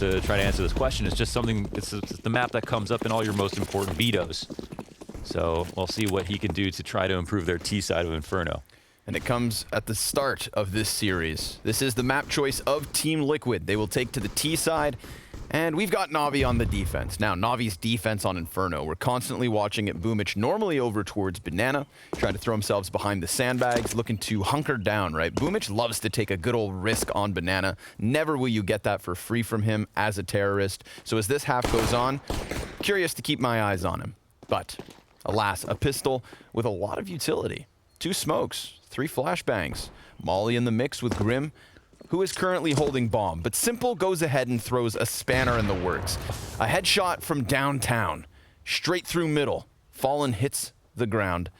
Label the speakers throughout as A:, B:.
A: to try to answer this question. It's just something, it's the map that comes up in all your most important vetoes. So we'll see what he can do to try to improve their T side of Inferno.
B: And it comes at the start of this series. This is the map choice of Team Liquid. They will take to the T side, and we've got Navi on the defense. Now, Navi's defense on Inferno. We're constantly watching it. boomich normally over towards Banana, trying to throw themselves behind the sandbags, looking to hunker down, right? boomich loves to take a good old risk on Banana. Never will you get that for free from him as a terrorist. So as this half goes on, curious to keep my eyes on him. But, alas, a pistol with a lot of utility. 2 smokes, 3 flashbangs. Molly in the mix with Grim, who is currently holding bomb. But Simple goes ahead and throws a spanner in the works. A headshot from downtown, straight through middle. Fallen hits the ground.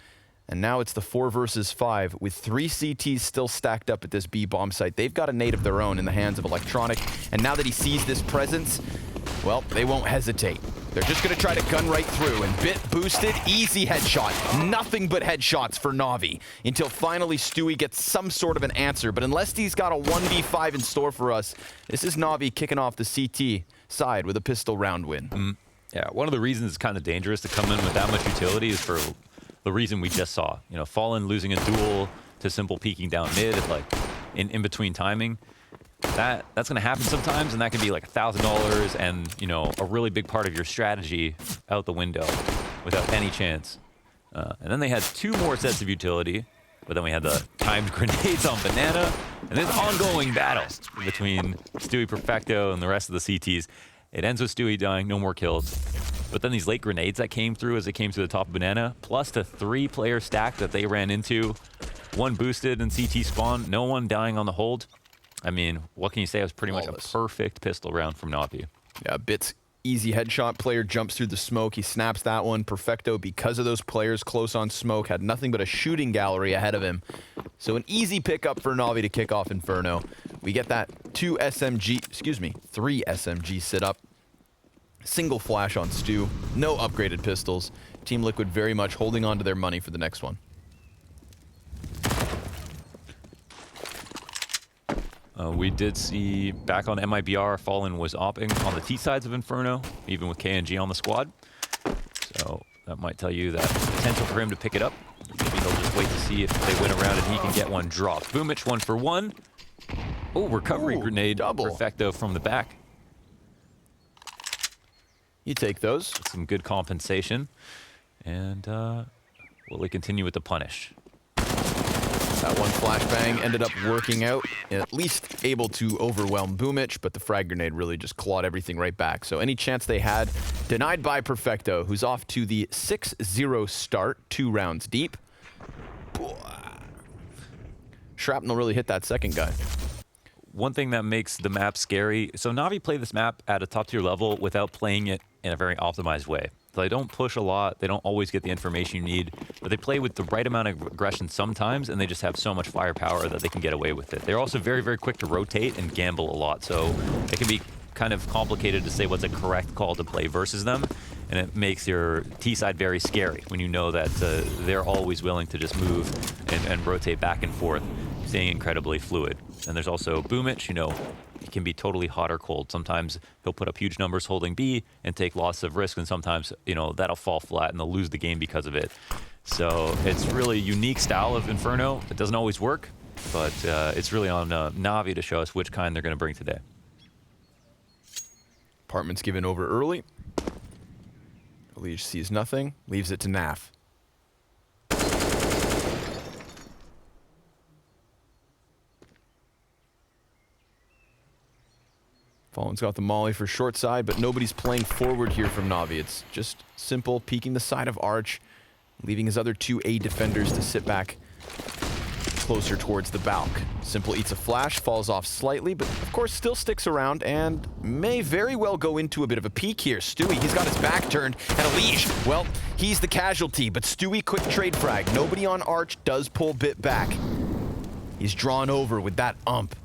B: And now it's the 4 versus 5 with 3 CTs still stacked up at this B bomb site. They've got a nade of their own in the hands of Electronic. And now that he sees this presence, well, they won't hesitate. They're just going to try to gun right through, and bit boosted, easy headshot. Nothing but headshots for Navi until finally Stewie gets some sort of an answer. But unless he's got a 1v5 in store for us, this is Navi kicking off the CT side with a pistol round win.
A: Yeah, one of the reasons it's kind of dangerous to come in with that much utility is for the reason we just saw. You know, Fallen losing a duel to Simple peeking down mid, like in between timing. That's going to happen sometimes, and that can be like $1,000 and, you know, a really big part of your strategy out the window without any chance. And then they had 2 more sets of utility, but then we had the timed grenades on Banana, and this ongoing battle between Stewie Perfecto and the rest of the CTs. It ends with Stewie dying, no more kills. But then these late grenades that came through as they came to the top of Banana, plus the 3-player stack that they ran into, 1 boosted and CT spawn, no one dying on the hold. I mean, what can you say? It was pretty much a perfect pistol round from Navi.
B: Yeah, Bit's easy headshot. Player jumps through the smoke. He snaps that one. Perfecto, because of those players close on smoke, had nothing but a shooting gallery ahead of him. So an easy pickup for Navi to kick off Inferno. We get that 3 SMG sit up. Single flash on Stu. No upgraded pistols. Team Liquid very much holding on to their money for the next one.
A: We did see back on MIBR, Fallen was opping on the T sides of Inferno, even with KNG on the squad. So that might tell you that potential for him to pick it up. Maybe they'll just wait to see if they win around and he can get one dropped. boomich 1 for 1. Oh, recovery grenade.
B: Double.
A: Perfecto from the back.
B: You take those.
A: Some good compensation. And will they continue with the punish?
B: That one flashbang ended up working out, at least able to overwhelm boomich, but the frag grenade really just clawed everything right back. So any chance they had, denied by Perfecto, who's off to the 6-0 start, 2 rounds deep. Shrapnel really hit that second guy.
A: One thing that makes the map scary, so Navi play this map at a top tier level without playing it in a very optimized way. So they don't push a lot, they don't always get the information you need, but they play with the right amount of aggression sometimes, and they just have so much firepower that they can get away with it. They're also very, very quick to rotate and gamble a lot, so it can be kind of complicated to say what's a correct call to play versus them, and it makes your T side very scary when you know that they're always willing to just move and rotate back and forth, staying incredibly fluid. And there's also boomich, you know, it can be totally hot or cold. Sometimes he'll put up huge numbers holding B and take lots of risk, and sometimes, you know, that'll fall flat and they'll lose the game because of it. So it's really a unique style of Inferno. It doesn't always work, but it's really on Navi to show us which kind they're going to bring today.
B: Apartment's given over early. Elige sees nothing, leaves it to Naf. Fallen's got the molly for short side, but nobody's playing forward here from Navi. It's just Simple peeking the side of Arch, leaving his other 2 A defenders to sit back closer towards the balk. Simple eats a flash, falls off slightly, but of course still sticks around and may very well go into a bit of a peek here. Stewie, he's got his back turned, and Elige, well, he's the casualty, but Stewie quick trade frag. Nobody on Arch does pull Bit back. He's drawn over with that ump.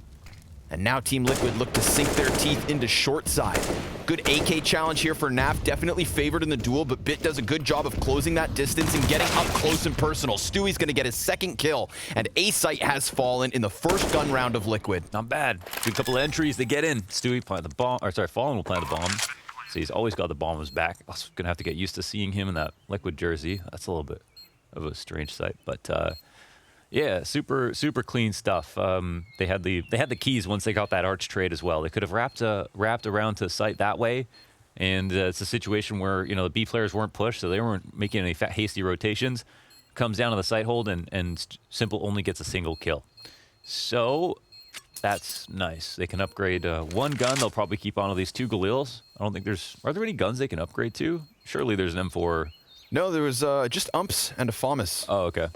B: And now Team Liquid look to sink their teeth into short side. Good AK challenge here for NAV. Definitely favored in the duel, but Bit does a good job of closing that distance and getting up close and personal. Stewie's going to get his second kill, and A site has fallen in the first gun round of Liquid.
A: Not bad. Good couple of entries. They get in. Stewie plant the bomb. Or sorry, Fallen will plant the bomb. So he's always got the bomb on his back. I'm going to have to get used to seeing him in that Liquid jersey. That's a little bit of a strange sight, but yeah, super clean stuff. They had the keys once they got that arch trade as well. They could have wrapped around to site that way, and it's a situation where the B players weren't pushed, so they weren't making any hasty rotations. Comes down to the site hold, and Simple only gets a single kill. So that's nice. They can upgrade one gun. They'll probably keep on with these 2 Galils. I don't think are there any guns they can upgrade to? Surely there's an M4.
B: No, there was just umps and a FAMAS.
A: Oh, okay.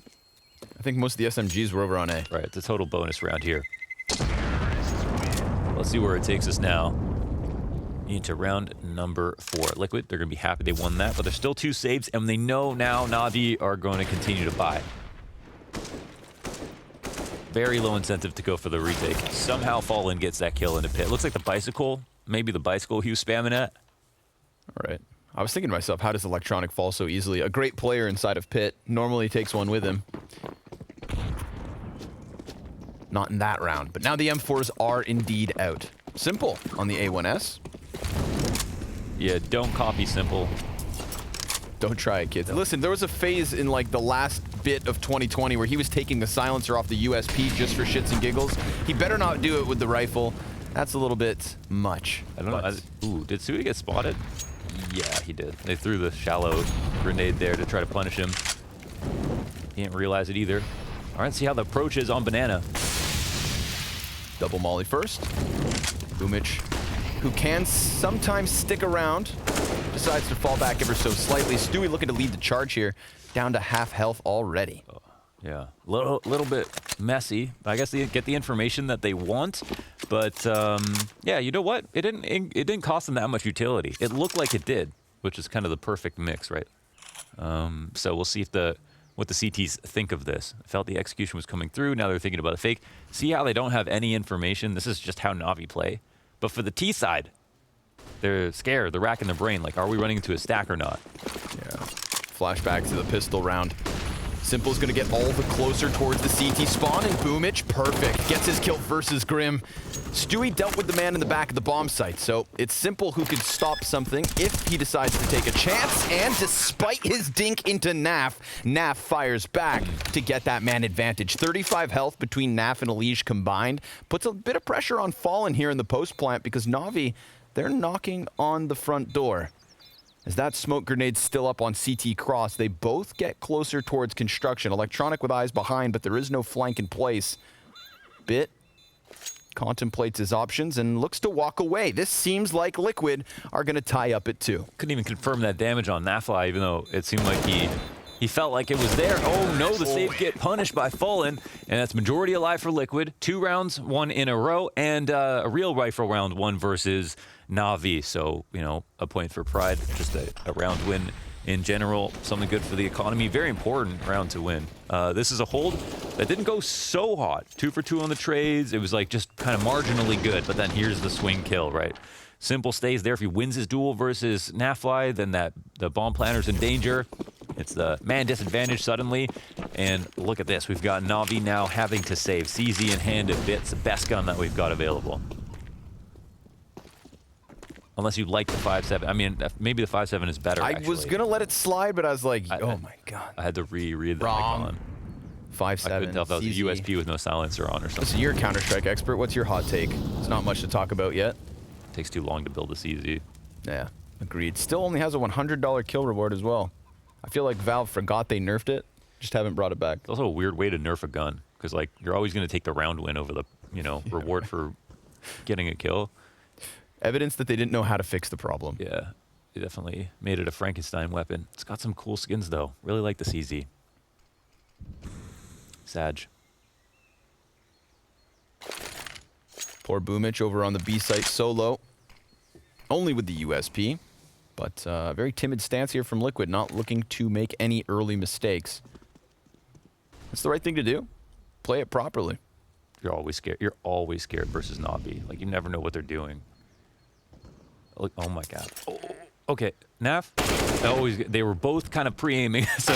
B: I think most of the SMGs were over on A.
A: Right, it's a total bonus round here. Let's see where it takes us now. Into round number 4. Liquid, they're going to be happy they won that, but there's still 2 saves, and they know now NAVI are going to continue to buy. Very low incentive to go for the retake. Somehow Fallen gets that kill in the pit. Looks like the bicycle, maybe the bicycle he was spamming at.
B: All right. I was thinking to myself, how does Electronic fall so easily? A great player inside of pit normally takes one with him. Not in that round, but now the M4s are indeed out. Simple on the A1S.
A: Yeah, don't copy Simple.
B: Don't try it, kids. Listen, there was a phase in like the last bit of 2020 where he was taking the silencer off the USP just for shits and giggles. He better not do it with the rifle. That's a little bit much.
A: I don't know. Ooh, did Sui get spotted? Yeah, he did. They threw the shallow grenade there to try to punish him. He didn't realize it either. All right, see how the approach is on Banana.
B: Double molly first. boomich, who can sometimes stick around, decides to fall back ever so slightly. Stewie looking to lead the charge here, down to half health already.
A: Yeah, little bit messy. I guess they get the information that they want, but yeah, you know what? It didn't cost them that much utility. It looked like it did, which is kind of the perfect mix, right? So we'll see if what the CTs think of this. I felt the execution was coming through. Now they're thinking about a fake. See how they don't have any information? This is just how Navi play. But for the T side, they're scared. They're racking their brain. Like, are we running into a stack or not?
B: Yeah. Flashback to the pistol round. Simple's gonna get all the closer towards the CT spawn, and boomich, perfect. Gets his kill versus Grim. Stewie dealt with the man in the back of the bomb site, so it's Simple who could stop something if he decides to take a chance, and despite his dink into Naf, Naf fires back to get that man advantage. 35 health between Naf and elige combined. Puts a bit of pressure on Fallen here in the post plant because Navi, they're knocking on the front door. As that smoke grenade's still up on CT cross, they both get closer towards construction. Electronic with eyes behind, but there is no flank in place. Bit contemplates his options and looks to walk away. This seems like Liquid are going to tie up at 2.
A: Couldn't even confirm that damage on Nafly, even though it seemed like he felt like it was there. Oh no, the save get punished by Fallen, and that's majority alive for Liquid. 2 rounds, 1 in a row, and a real rifle round 1 versus Navi. So, you know, a point for pride, just a round win in general, something good for the economy. Very important round to win. This is a hold that didn't go so hot. 2 for 2 on the trades. It was like just kind of marginally good, but then here's the swing kill, right? Simple stays there. If he wins his duel versus Nafly, then the bomb planter's in danger. It's the man disadvantage suddenly. And look at this. We've got Navi now having to save. CZ in hand of Bits, the best gun that we've got available. Unless you like the 5.7. I mean, maybe the 5.7 is better,
B: I was going to let it slide, but I was like, oh my God.
A: I had to reread the
B: Wrong.
A: icon.
B: 5.7.
A: I couldn't tell if that was a USP with no silencer on or something.
B: Listen, you're a Counter-Strike expert. What's your hot take? There's not much to talk about yet.
A: Takes too long to build a CZ.
B: Yeah, agreed. Still only has a $100 kill reward as well. I feel like Valve forgot they nerfed it, just haven't brought it back.
A: It's also a weird way to nerf a gun, because like you're always going to take the round win over the, you know, reward for getting a kill.
B: Evidence that they didn't know how to fix the problem.
A: Yeah, they definitely made it a Frankenstein weapon. It's got some cool skins though. Really like the CZ. Sag.
B: Poor boomich over on the B site solo. Only with the USP. But very timid stance here from Liquid, not looking to make any early mistakes. That's the right thing to do. Play it properly.
A: You're always scared. You're always scared versus Navi. Like you never know what they're doing. Oh my god. Oh, okay, Nav. They were both kind of pre-aiming, so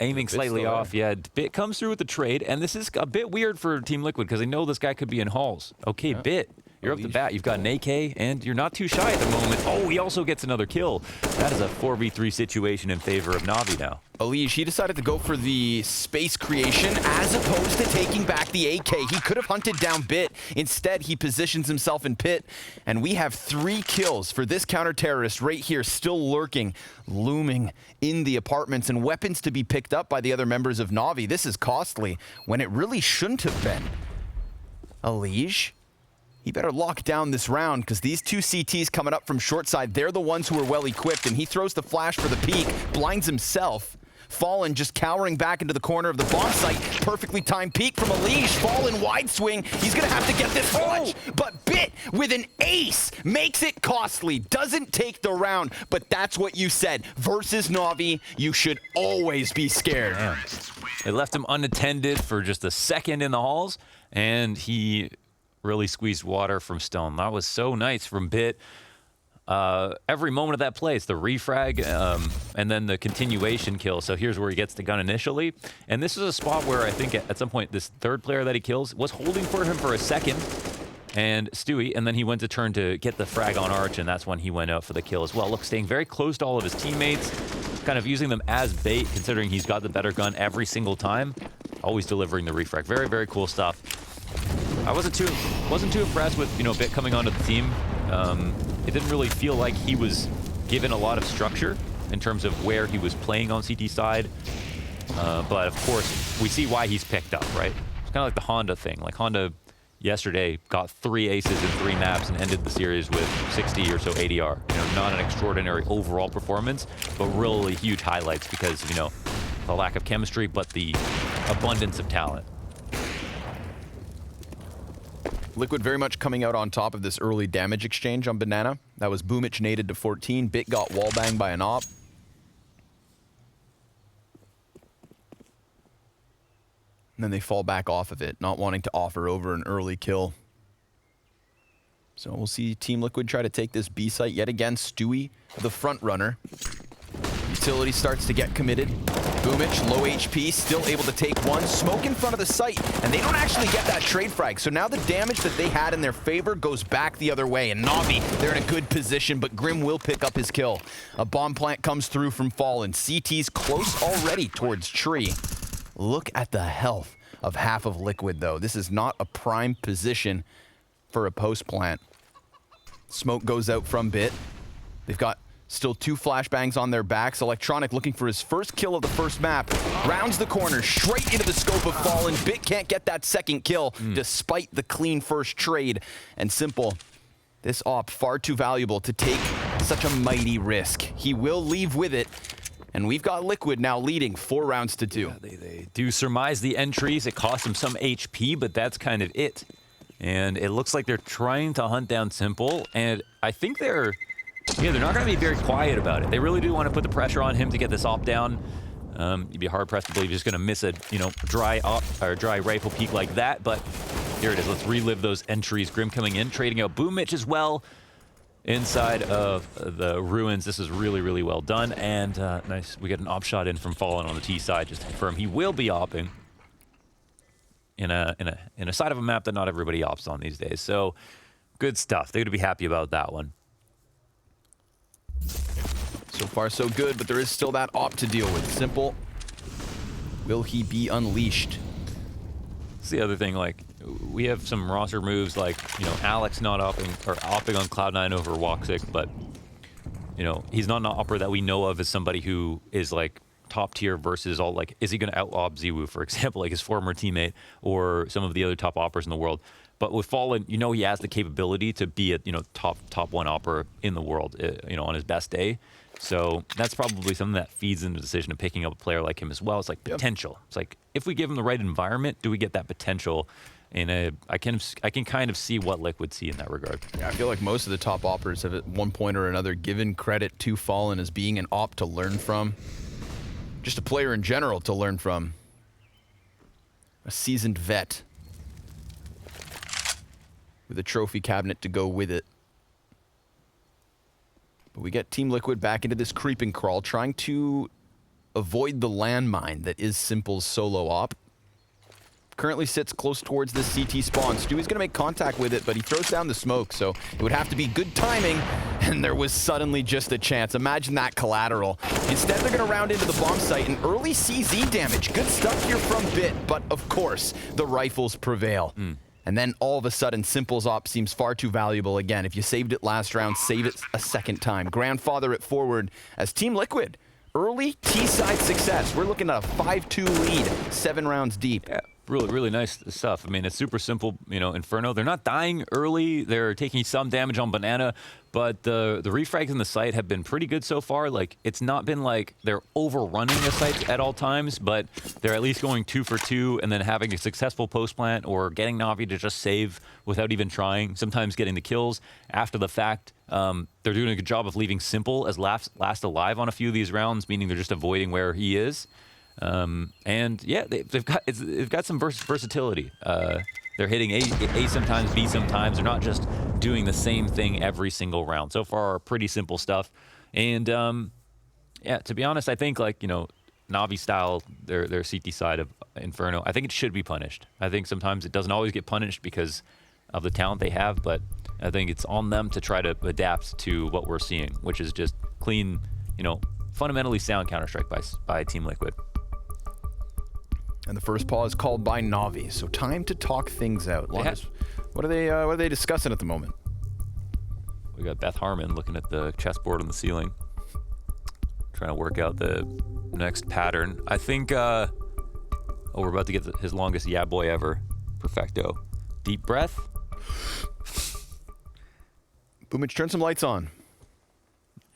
A: aiming slightly off. Yeah, Bit comes through with the trade, and this is a bit weird for Team Liquid because they know this guy could be in halls. Okay, yeah. Bit. You're up to bat. You've got an AK, and you're not too shy at the moment. Oh, he also gets another kill. That is a 4v3 situation in favor of Navi now.
B: Elige, he decided to go for the space creation as opposed to taking back the AK. He could have hunted down Bit. Instead, he positions himself in pit, and we have 3 kills for this counter-terrorist right here, still lurking, looming in the apartments, and weapons to be picked up by the other members of Navi. This is costly when it really shouldn't have been. Elige? He better lock down this round because these 2 CTs coming up from short side, they're the ones who are well equipped, and he throws the flash for the peek, blinds himself. Fallen just cowering back into the corner of the bomb site. Perfectly timed peek from Elige. Fallen wide swing. He's going to have to get this clutch. But Bit with an ace makes it costly. Doesn't take the round. But that's what you said. Versus Navi, you should always be scared.
A: Damn. They left him unattended for just a second in the halls, and he really squeezed water from Stone. That was so nice from Bit. Every moment of that play, it's the refrag and then the continuation kill. So here's where he gets the gun initially. And this is a spot where I think at some point this third player that he kills was holding for him for a second, and Stewie, and then he went to turn to get the frag on Arch, and that's when he went out for the kill as well. Look, staying very close to all of his teammates, kind of using them as bait, considering he's got the better gun every single time. Always delivering the refrag. Very, very cool stuff. I wasn't too impressed with, you know, Bit coming onto the team. It didn't really feel like he was given a lot of structure in terms of where he was playing on CT side. But of course, we see why he's picked up, right? It's kind of like the Honda thing. Like Honda yesterday got 3 aces in 3 maps and ended the series with 60 or so ADR. You know, not an extraordinary overall performance, but really huge highlights because, you know, the lack of chemistry, but the abundance of talent.
B: Liquid very much coming out on top of this early damage exchange on Banana. That was boomich naded to 14. Bit got wallbanged by an op. And then they fall back off of it, not wanting to offer over an early kill. So we'll see Team Liquid try to take this B site yet again. Stewie, the front runner. Utility starts to get committed. boomich, low HP, still able to take one. Smoke in front of the site, and they don't actually get that trade frag. So now the damage that they had in their favor goes back the other way. And Navi, they're in a good position, but Grim will pick up his kill. A bomb plant comes through from Fallen. CT's close already towards Tree. Look at the health of half of Liquid, though. This is not a prime position for a post plant. Smoke goes out from Bit. They've got still 2 flashbangs on their backs. Electronic looking for his first kill of the first map. Rounds the corner, straight into the scope of Fallen. Bit can't get that second kill, despite the clean first trade. And Simple, this op far too valuable to take such a mighty risk. He will leave with it. And we've got Liquid now leading 4 rounds to 2.
A: Yeah, they do surmise the entries. It costs them some HP, but that's kind of it. And it looks like they're trying to hunt down Simple. And I think they're not going to be very quiet about it. They really do want to put the pressure on him to get this op down. You'd be hard-pressed to believe he's just going to miss a, dry op or dry rifle peek like that. But here it is. Let's relive those entries. Grim coming in, trading out boomich as well. Inside of the ruins, this is really, really well done. And nice, we get an op shot in from Fallen on the T side just to confirm he will be opping in a side of a map that not everybody opts on these days. So good stuff. They're going to be happy about that one.
B: So far, so good, but there is still that op to deal with. Simple. Will he be unleashed?
A: That's the other thing, like, we have some roster moves like, Alex not opping on Cloud9 over woxic, but, he's not an opper that we know of as somebody who is, like, top tier versus all, like, is he going to out-op zywoo, for example, like his former teammate, or some of the other top oppers in the world. But with Fallen, he has the capability to be a, top 1 opper in the world, on his best day. So that's probably something that feeds into the decision of picking up a player like him as well. It's like potential. It's like, if we give him the right environment, do we get that potential? And I can kind of see what Liquid see in that regard.
B: Yeah, I feel like most of the top oppers have at one point or another given credit to Fallen as being an op to learn from. Just a player in general to learn from. A seasoned vet. With a trophy cabinet to go with it. But we get Team Liquid back into this creeping crawl, trying to avoid the landmine that is Simple's solo op. Currently sits close towards this CT spawn. Stewie's going to make contact with it, but he throws down the smoke, so it would have to be good timing, and there was suddenly just a chance. Imagine that collateral. Instead, they're going to round into the bomb site, and early CZ damage. Good stuff here from Bit, but of course, the rifles prevail. And then all of a sudden, Simple's op seems far too valuable again. If you saved it last round, save it a second time. Grandfather it forward as Team Liquid. Early T-side success. We're looking at a 5-2 lead, 7 rounds deep.
A: Yeah. Really, really nice stuff. I mean, it's super simple, you know, Inferno. They're not dying early. They're taking some damage on Banana, but the refrags in the site have been pretty good so far. Like, it's not been like they're overrunning the site at all times, but they're at least going 2 for 2 and then having a successful post plant or getting Navi to just save without even trying, sometimes getting the kills after the fact. They're doing a good job of leaving Simple as last alive on a few of these rounds, meaning they're just avoiding where he is. And yeah, they've got some versatility. They're hitting A sometimes, B sometimes. They're not just doing the same thing every single round. So far, pretty simple stuff. And yeah, to be honest, I think like, you know, Navi style, their CT side of Inferno, I think it should be punished. I think sometimes it doesn't always get punished because of the talent they have, but I think it's on them to try to adapt to what we're seeing, which is just clean, you know, fundamentally sound Counter-Strike by Team Liquid.
B: And the first pause called by Navi. So time to talk things out. What are they discussing at the moment?
A: We got Beth Harmon looking at the chessboard on the ceiling, trying to work out the next pattern. I think, oh, we're about to get his longest yeah boy ever. Perfecto. Deep breath.
B: Boomich, turn some lights on.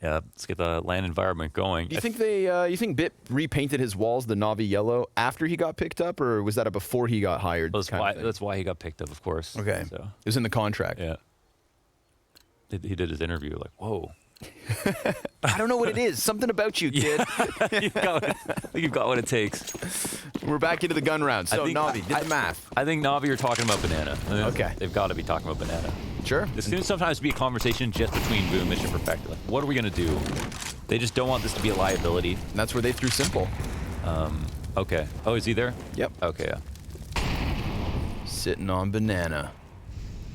A: Yeah, let's get the LAN environment going.
B: Do you think you think Bit repainted his walls the Navi yellow after he got picked up, or was that before he got hired?
A: That's why he got picked up, of course.
B: Okay,
A: so.
B: It was in the contract.
A: Yeah. He did his interview like, whoa.
B: I don't know what it is. Something about you, kid.
A: You've got what it takes.
B: We're back into the gun round. So Navi, did the math.
A: I think Navi are talking about Banana.
B: Okay.
A: They've got to be talking about Banana.
B: Sure.
A: This can sometimes be a conversation just between Boomich and Perfecto. Like, what are we going to do? They just don't want this to be a liability.
B: And that's where they threw Simple.
A: Okay. Oh, is he there?
B: Yep.
A: Okay, yeah.
B: Sitting on Banana.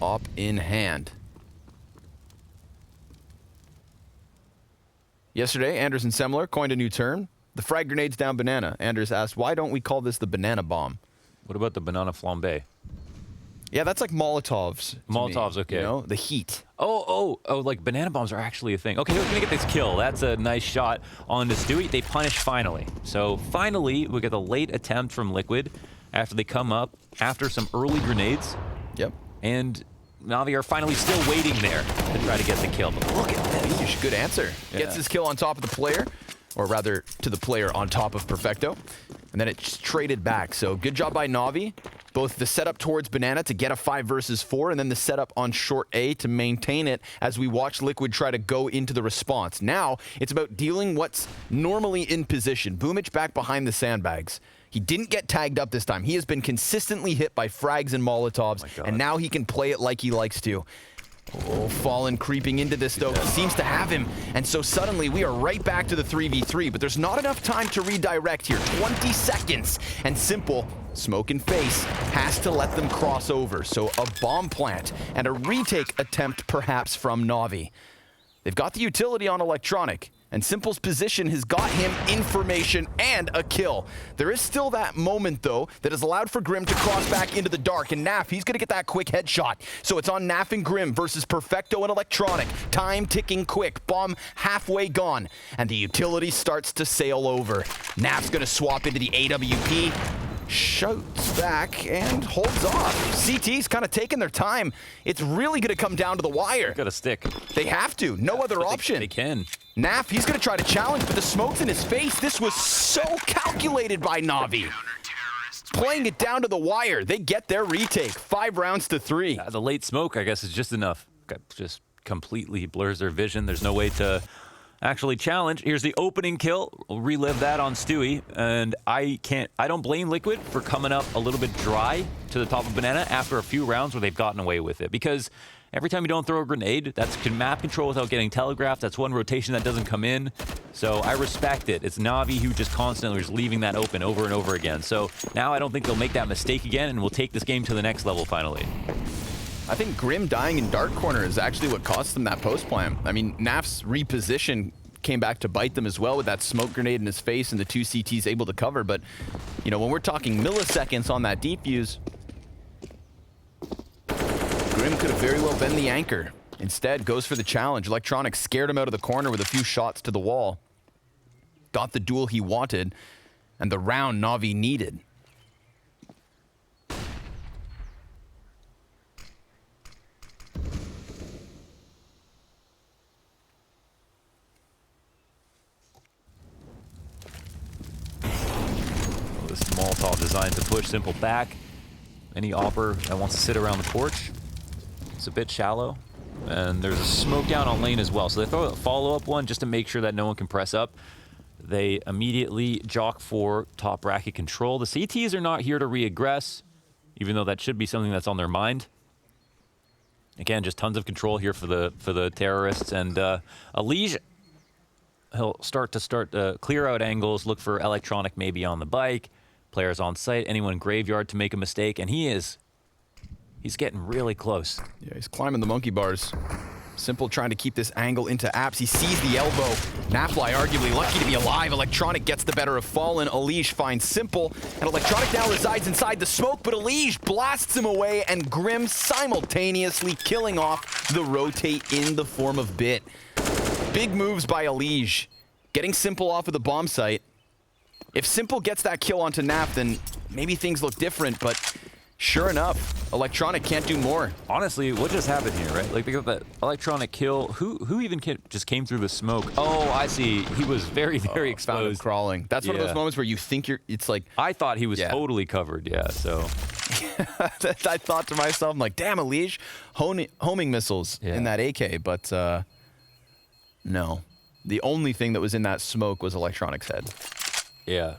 B: Op in hand. Yesterday, Anders and Semler coined a new term. The frag grenades down Banana. Anders asked, why don't we call this the banana bomb?
A: What about the banana flambe?
B: Yeah, that's like Molotovs.
A: Molotovs, okay.
B: You know, the heat.
A: Oh, like banana bombs are actually a thing. Okay, we're gonna get this kill. That's a nice shot on the Stewie. They punish finally. So finally, we get the late attempt from Liquid after they come up after some early grenades.
B: Yep.
A: And Navi are finally still waiting there to try to get the kill. But look at this.
B: Good answer. Yeah. Gets his kill on top of the player, or rather to the player on top of Perfecto. And then it's traded back. So good job by Navi. Both the setup towards Banana to get a 5 versus 4, and then the setup on short A to maintain it as we watch Liquid try to go into the response. Now, it's about dealing what's normally in position. Boomich back behind the sandbags. He didn't get tagged up this time. He has been consistently hit by frags and Molotovs, and now he can play it like he likes to. Oh, Fallen creeping into this, though. He seems to have him. And so suddenly we are right back to the 3v3, but there's not enough time to redirect here. 20 seconds. And Simple, smoke and face, has to let them cross over. So a bomb plant and a retake attempt perhaps from Navi. They've got the utility on electronic, and Simple's position has got him information and a kill. There is still that moment, though, that has allowed for Grim to cross back into the dark, and Naf, he's going to get that quick headshot. So it's on Naf and Grim versus Perfecto and electronic. Time ticking quick, bomb halfway gone, and the utility starts to sail over. Naf's going to swap into the AWP. Shoots back and holds off. CT's kind of taking their time. It's really going to come down to the wire.
A: Got a stick.
B: They have to. No other option.
A: They can.
B: Naf, he's going to try to challenge, but the smoke's in his face. This was so calculated by Navi. Playing it down to the wire. They get their retake. 5 rounds to 3.
A: The late smoke, I guess, is just enough. Just completely blurs their vision. There's no way to actually challenge. Here's the opening kill. We'll relive that on Stewie. And I don't blame Liquid for coming up a little bit dry to the top of Banana after a few rounds where they've gotten away with it. Because every time you don't throw a grenade, that's can map control without getting telegraphed. That's one rotation that doesn't come in. So I respect it. It's Navi who just constantly is leaving that open over and over again. So now I don't think they'll make that mistake again, and we'll take this game to the next level finally.
B: I think Grim dying in dark corner is actually what cost them that post plan. I mean, Naf's reposition came back to bite them as well with that smoke grenade in his face and the 2 CTs able to cover. But, you know, when we're talking milliseconds on that defuse, Grim could have very well been the anchor. Instead, goes for the challenge. Electronic scared him out of the corner with a few shots to the wall. Got the duel he wanted and the round Navi needed.
A: Molotov designed to push Simple back. Any opper that wants to sit around the porch. It's a bit shallow. And there's a smoke down on lane as well. So they throw a follow-up one just to make sure that no one can press up. They immediately jock for top bracket control. The CTs are not here to re-aggress, even though that should be something that's on their mind. Again, just tons of control here for the terrorists. And Elige, he'll start to clear out angles, look for electronic maybe on the bike. Players on site, anyone in graveyard to make a mistake, and he's getting really close.
B: Yeah, he's climbing the monkey bars. Simple trying to keep this angle into apps. He sees the elbow. Nafly arguably lucky to be alive. Electronic gets the better of Fallen. Elige finds Simple, and Electronic now resides inside the smoke, but Elige blasts him away, and Grim simultaneously killing off the rotate in the form of Bit. Big moves by Elige, getting Simple off of the bomb site. If Simple gets that kill onto Naf, then maybe things look different, but sure enough, Electronic can't do more.
A: Honestly, what just happened here, right? Like, they got that Electronic kill. Who even just came through the smoke? Oh, I see. He was very, very exposed.
B: Found him crawling. That's one of those moments where you think it's like...
A: I thought he was totally covered, yeah, so...
B: I thought to myself, I'm like, damn, Elige, homing missiles in that AK, but no. The only thing that was in that smoke was Electronic's head.
A: Yeah.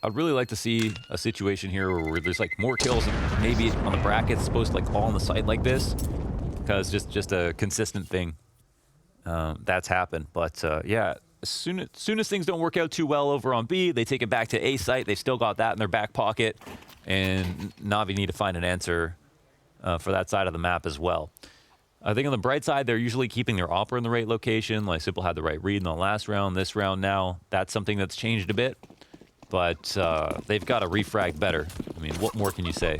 A: I'd really like to see a situation here where there's like more kills and maybe on the brackets supposed to like all on the site like this, because just a consistent thing that's happened. But yeah, as soon as things don't work out too well over on B, they take it back to A site. They've still got that in their back pocket, and Navi need to find an answer for that side of the map as well. I think on the bright side, they're usually keeping their opera in the right location. Like Simple had the right read in the last round. This round now, that's something that's changed a bit. But they've got to refrag better. I mean, what more can you say?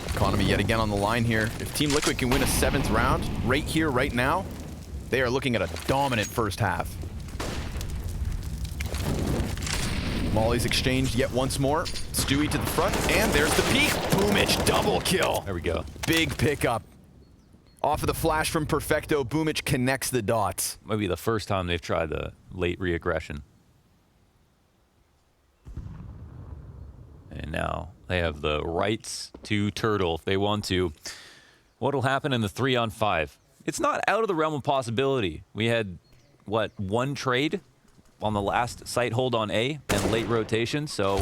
B: Economy yet again on the line here. If Team Liquid can win a 7th round right here, right now, they are looking at a dominant first half. Molly's exchanged yet once more. Stewie to the front, and there's the peek. Boomich, double kill.
A: There we go.
B: Big pickup. Off of the flash from Perfecto, Boomich connects the dots.
A: Might be the first time they've tried the late re-aggression. And now they have the rights to turtle if they want to. What'll happen in the 3-on-5? It's not out of the realm of possibility. We had, what, one trade on the last site hold on A and late rotation, so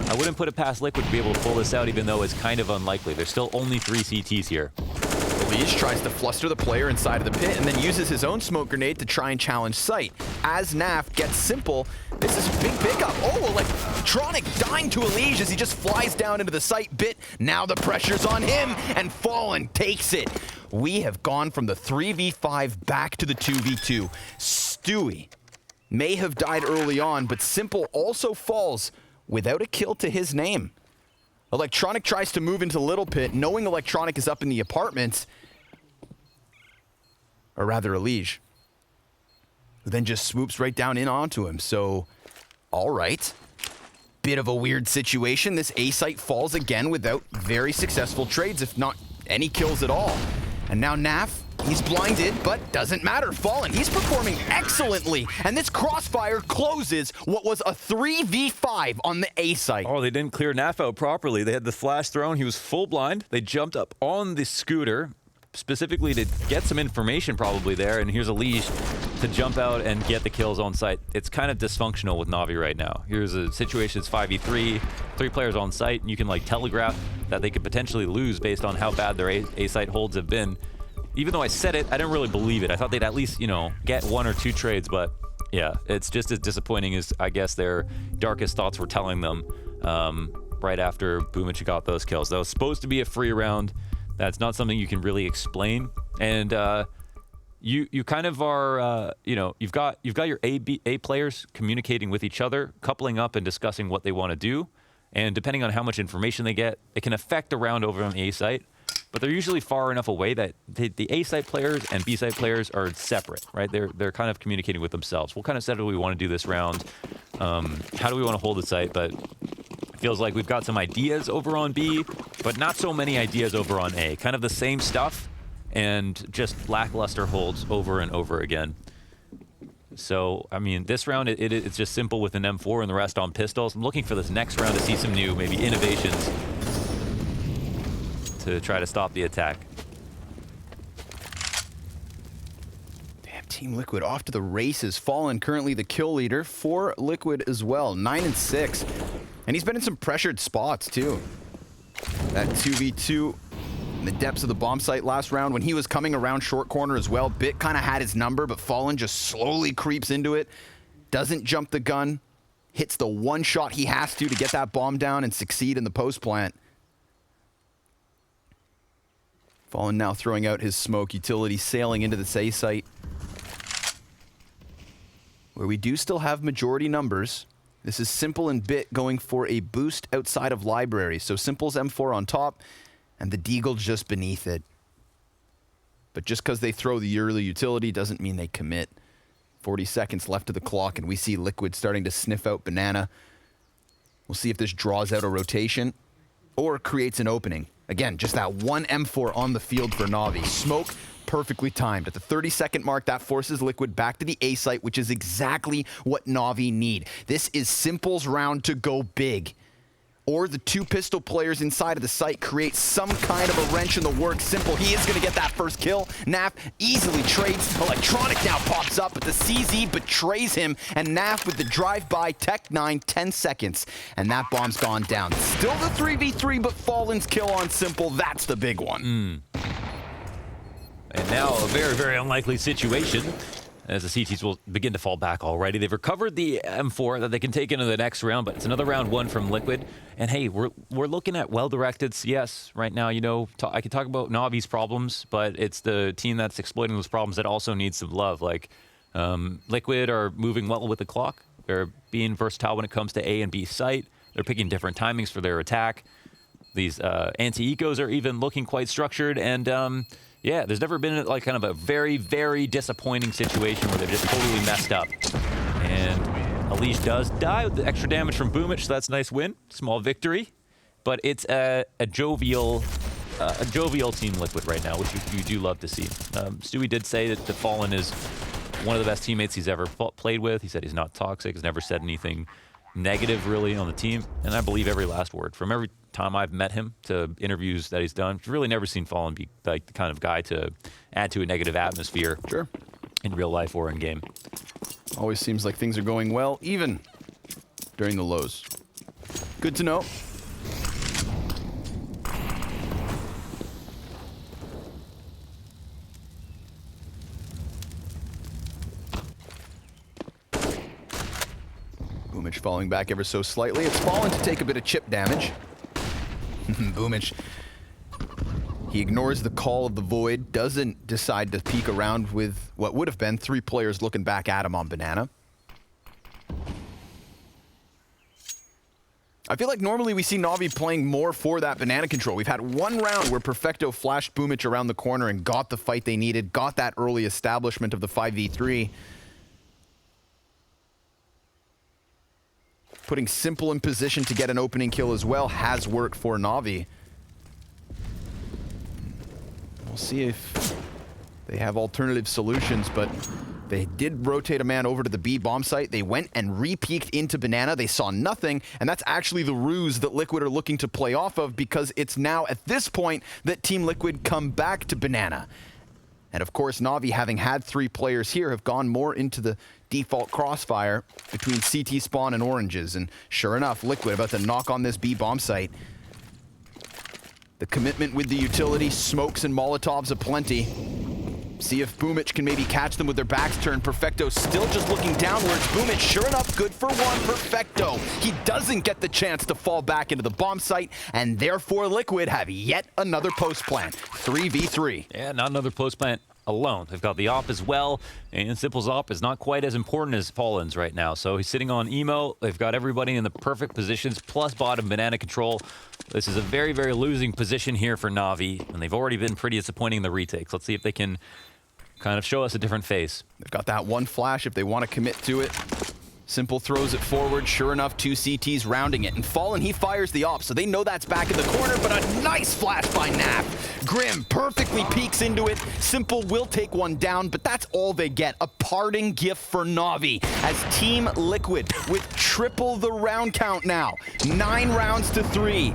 A: I wouldn't put it past Liquid to be able to pull this out, even though it's kind of unlikely. There's still only 3 CTs here.
B: Elige tries to fluster the player inside of the pit and then uses his own smoke grenade to try and challenge sight. As Naf gets Simple, this is a big pickup. Oh, Electronic dying to Elige as he just flies down into the site. Bit, now the pressure's on him, and Fallen takes it. We have gone from the 3v5 back to the 2v2. Stewie may have died early on, but Simple also falls without a kill to his name. Electronic tries to move into Little Pit, knowing Electronic is up in the apartments. Or rather, Elige. Who then just swoops right down in onto him. So, all right. Bit of a weird situation. This A site falls again without very successful trades, if not any kills at all. And now Naf, he's blinded, but doesn't matter. Fallen, he's performing excellently. And this crossfire closes what was a 3v5 on the A site.
A: Oh, they didn't clear Naf out properly. They had the flash thrown. He was full blind. They jumped up on the scooter. specifically to get some information probably there, and here's elige to jump out and get the kills on site. It's kind of dysfunctional with Navi right now. Here's a situation, it's 5v3, 3 players on site, and you can like telegraph that they could potentially lose based on how bad their A site holds have been. Even though I said it, I didn't really believe it. I thought they'd at least, you know, get 1 or 2 trades, but yeah, it's just as disappointing as I guess their darkest thoughts were telling them right after boomich got those kills. That was supposed to be a free round. That's not something you can really explain, and you kind of are, you know, you've got your A players communicating with each other, coupling up and discussing what they want to do, and depending on how much information they get, it can affect the round over on the A site. But they're usually far enough away that the A site players and B site players are separate, right? They're kind of communicating with themselves. What kind of set do we want to do this round? How do we want to hold the site? But it feels like we've got some ideas over on B, but not so many ideas over on A. Kind of the same stuff, and just lackluster holds over and over again. So, I mean, this round, it's just simple with an M4 and the rest on pistols. I'm looking for this next round to see some new, maybe innovations to try to stop the attack.
B: Damn, Team Liquid off to the races. Fallen currently the kill leader for Liquid as well, 9 and 6. And he's been in some pressured spots too. That 2v2 in the depths of the bomb site last round, when he was coming around short corner as well, Bit kind of had his number, but Fallen just slowly creeps into it, doesn't jump the gun, hits the one shot he has to get that bomb down and succeed in the post plant. Fallen now throwing out his smoke utility, sailing into the A site, where we do still have majority numbers. This is Simple and Bit going for a boost outside of library. So Simple's M4 on top, and the Deagle just beneath it. But just because they throw the early utility doesn't mean they commit. 40 seconds left of the clock, and we see Liquid starting to sniff out banana. We'll see if this draws out a rotation or creates an opening. Again, just that one M4 on the field for Navi. Smoke perfectly timed. At the 30-second mark, that forces Liquid back to the A site, which is exactly what Navi need. This is Simple's round to go big. Or the 2 pistol players inside of the site create some kind of a wrench in the works. Simple, he is going to get that first kill. Naf easily trades. Electronic now pops up, but the CZ betrays him, and Naf with the drive-by, Tech 9, 10 seconds. And that bomb's gone down. Still the 3v3, but Fallen's kill on Simple, that's the big one.
A: And now a very, very unlikely situation, as the CTs will begin to fall back already. They've recovered the M4 that they can take into the next round, but it's another round 1 from Liquid. And hey, we're looking at well-directed CS right now. You know, I could talk about Navi's problems, but it's the team that's exploiting those problems that also needs some love. Like, Liquid are moving well with the clock. They're being versatile when it comes to A and B site. They're picking different timings for their attack. These anti-ecos are even looking quite structured, and yeah, there's never been like kind of a very, very disappointing situation where they've just totally messed up. And elige does die with the extra damage from boomich, so that's a nice win, small victory. But it's a jovial Team Liquid right now, which you do love to see. Stewie did say that the Fallen is one of the best teammates he's ever played with. He said he's not toxic, has never said anything negative really on the team, and I believe every last word. From every time I've met him to interviews that he's done, I've really never seen Fallen be like the kind of guy to add to a negative atmosphere.
B: Sure.
A: In real life or in game.
B: Always seems like things are going well, even during the lows. Good to know. Boomich falling back ever so slightly. It's Fallen to take a bit of chip damage. Boomich, he ignores the call of the void, doesn't decide to peek around with what would have been 3 players looking back at him on banana. I feel like normally we see Navi playing more for that banana control. We've had one round where Perfecto flashed Boomich around the corner and got the fight they needed, got that early establishment of the 5v3. Putting Simple in position to get an opening kill as well has worked for Navi. We'll see if they have alternative solutions, but They did rotate a man over to the B bomb site. They went and re-peeked into Banana. They saw nothing, and that's actually the ruse that Liquid are looking to play off of, because it's now at this point that Team Liquid come back to Banana. And of course, Navi, having had 3 players here, have gone more into the default crossfire between CT spawn and oranges. And sure enough, Liquid about to knock on this B bomb site. The commitment with the utility, smokes and Molotovs aplenty. See if blamef can maybe catch them with their backs turned. Perfecto still just looking downwards. blamef, sure enough, good for 1. Perfecto. He doesn't get the chance to fall back into the bomb site, and therefore Liquid have yet another post plant. 3v3.
A: Yeah, not another post plant alone. They've got the op as well, and Simple's op is not quite as important as Fallen's right now. So he's sitting on emo. They've got everybody in the perfect positions, plus bottom banana control. This is a very, very losing position here for Navi, and they've already been pretty disappointing in the retakes. Let's see if they can kind of show us a different face.
B: They've got that one flash if they want to commit to it. Simple throws it forward. Sure enough, 2 CTs rounding it. And Fallen, he fires the op, so they know that's back in the corner, but a nice flash by NAV. Grim perfectly peeks into it. Simple will take one down, but that's all they get. A parting gift for Navi as Team Liquid with triple the round count now. 9 rounds to 3.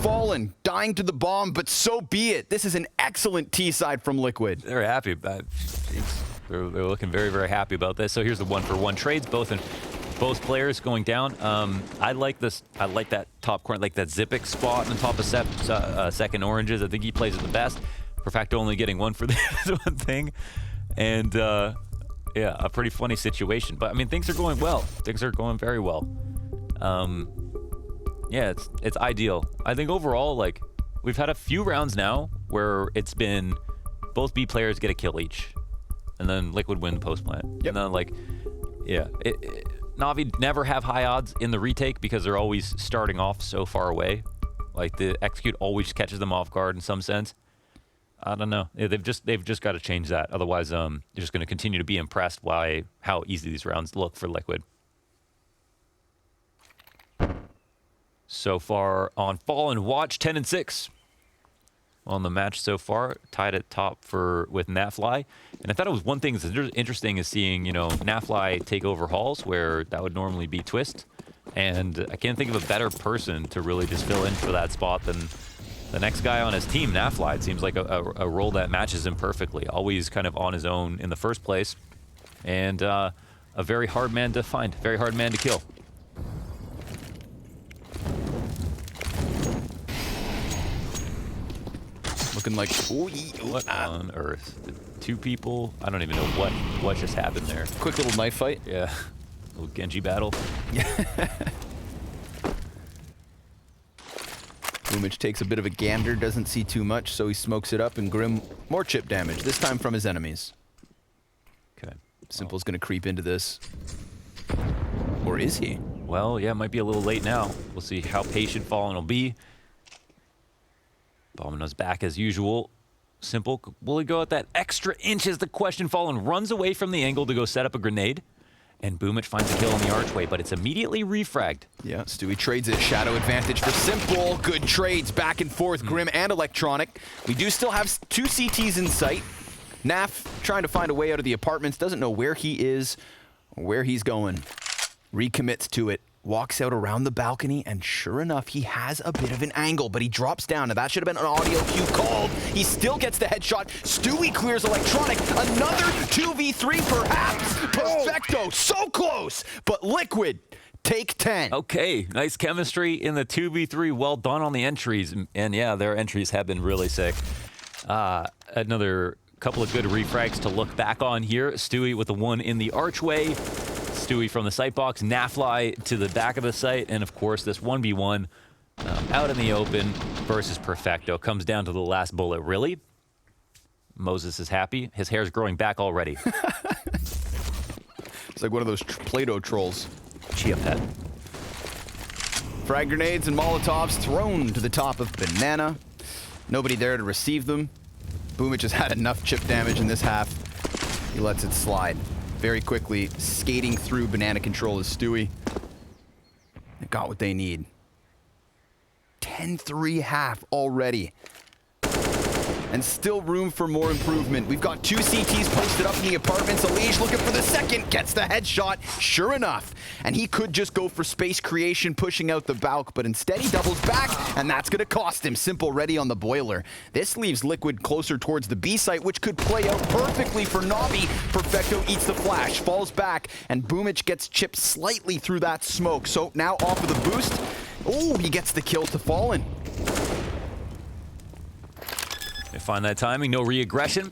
B: Fallen, dying to the bomb, but so be it. This is an excellent T-side from Liquid.
A: They're happy about it. They're looking very, very happy about this. So here's the 1-for-1 trades, both players going down. I like this. I like that top corner, like that Zipic spot on the top of second oranges. I think he plays it the best. Perfecto only getting 1 for this one thing. And yeah, a pretty funny situation. But I mean, things are going well. Things are going very well. Yeah, it's ideal. I think overall, like, we've had a few rounds now where it's been both B players get a kill each, and then Liquid win the post plant.
B: Yep.
A: And then, like, yeah, Navi never have high odds in the retake because they're always starting off so far away. Like, the execute always catches them off guard in some sense. I don't know. Yeah, they've just got to change that. Otherwise, they're just going to continue to be impressed by how easy these rounds look for Liquid. So far on Fallen Watch, 10-6 on the match so far, tied at top with Nafly. And I thought it was one thing that's interesting is seeing, you know, Nafly take over halls where that would normally be twistzz. And I can't think of a better person to really just fill in for that spot than the next guy on his team, Nafly. It seems like a role that matches him perfectly. Always kind of on his own in the first place. And a very hard man to find, very hard man to kill.
B: Looking like,
A: what on earth? The 2 people? I don't even know what just happened there.
B: Quick little knife fight.
A: Yeah, a little Genji battle.
B: blamef takes a bit of a gander, doesn't see too much, so he smokes it up, and Grim, more chip damage, this time from his enemies.
A: Okay.
B: Simple's gonna creep into this. Or is he?
A: Well, yeah, it might be a little late now. We'll see how patient Fallen will be. Domino's back as usual. Simple. Will he go at that extra inch is the question. Fallen runs away from the angle to go set up a grenade. And blamef finds a kill on the archway, but it's immediately refragged.
B: Yeah, Stewie trades it. Shadow advantage for Simple. Good trades back and forth, Grim and Electronic. We do still have 2 CTs in sight. Naf trying to find a way out of the apartments. Doesn't know where he is or where he's going. Recommits to it. Walks out around the balcony, and sure enough, he has a bit of an angle, but he drops down. Now, that should have been an audio cue called. He still gets the headshot. Stewie clears Electronic. Another 2v3, perhaps. Perfecto, so close, but Liquid take 10.
A: Okay, nice chemistry in the 2v3. Well done on the entries. And yeah, their entries have been really sick. Another couple of good refrags to look back on here. Stewie with the 1 in the archway. Stewie from the sight box, Nafly to the back of the site, and of course this 1v1 out in the open versus Perfecto. Comes down to the last bullet, really. Moses is happy. His hair's growing back already.
B: It's like one of those Play-Doh trolls.
A: Chia pet.
B: Frag grenades and Molotovs thrown to the top of Banana. Nobody there to receive them. blamef has had enough chip damage in this half. He lets it slide. Very quickly, skating through banana control is Stewie. They got what they need. 10-3 half already. and still room for more improvement. We've got 2 CTs posted up in the apartments. Elige looking for the second, gets the headshot, sure enough. And he could just go for space creation, pushing out the Valk, but instead he doubles back, and that's gonna cost him. Simple ready on the boiler. This leaves Liquid closer towards the B site, which could play out perfectly for NAVI. Perfecto eats the flash, falls back, and boomich gets chipped slightly through that smoke. So now off of the boost. Oh, he gets the kill to Fallen.
A: They find that timing, no re-aggression.